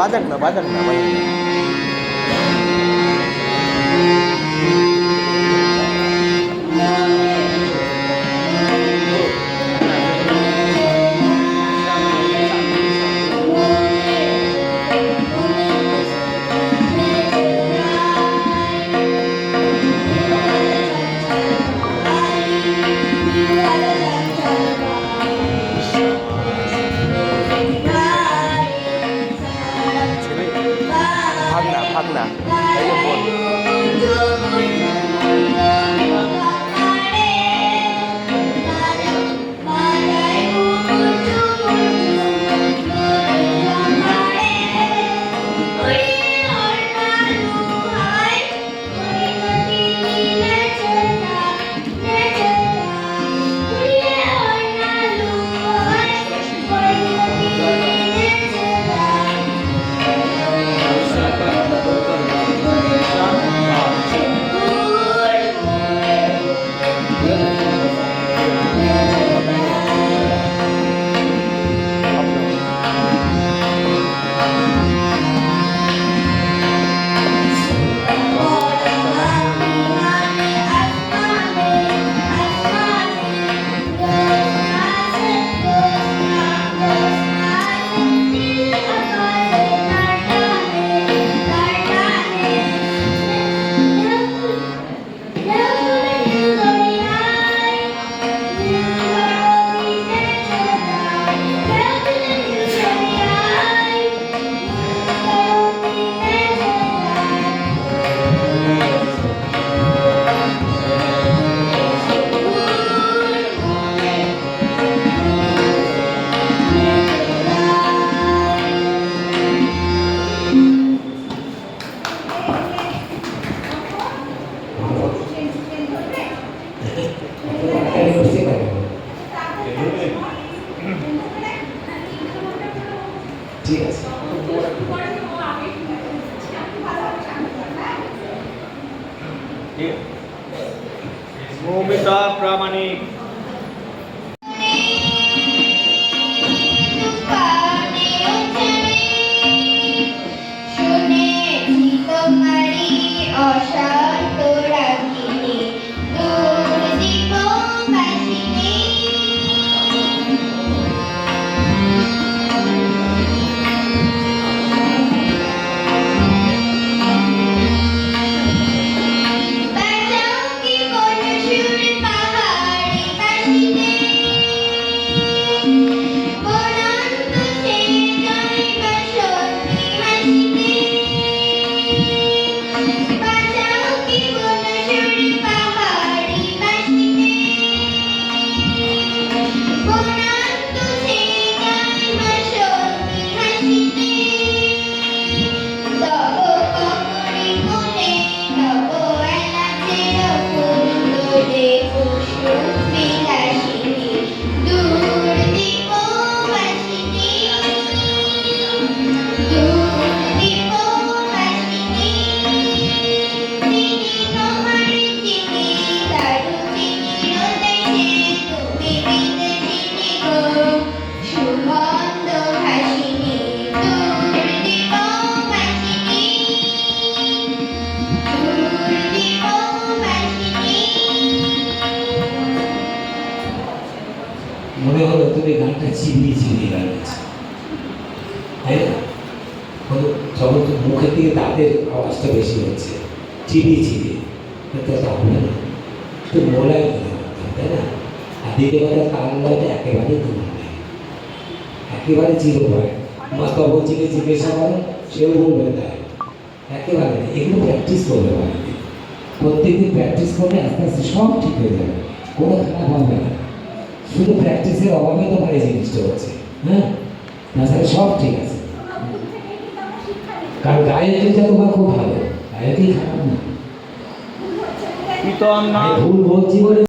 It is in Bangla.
বাজাক না বাজাক না বাজাক না। ভাগনা এই যে বোন ঠিক আছে। মৌমিতা প্রামাণিক মনে হলো তুমি গানটা চিবিয়ে চিবিয়ে গাইছো, তাই না? যখন তো মুখের দিকে তাদের আওয়াজটা বেশি হচ্ছে, চিবিয়ে চিবিয়ে, তা হবে না, একটু মোলাই করে করতে হবে, তাই না? আর দ্বিতীয় কথা তার লয়টা একেবারে তোমার নেই, একেবারে জিরো পয়েন্ট। মা তবজিকে জিজ্ঞাসা করে, সেও বলবে তাই, একেবারে এগুলো প্র্যাকটিস করবে পারে, প্রত্যেকদিন প্র্যাকটিস করলে আস্তে আস্তে সব ঠিক হয়ে যাবে, কোনো খারাপ হবে না। শুধু প্র্যাকটিসের অভাবে তোমার এই জিনিসটা হচ্ছে, হ্যাঁ, তাছাড়া সব ঠিক আছে। কারণ গায়কটা তোমার খুব ভালো, গায়কই খারাপ না। ভুল বলছি বলে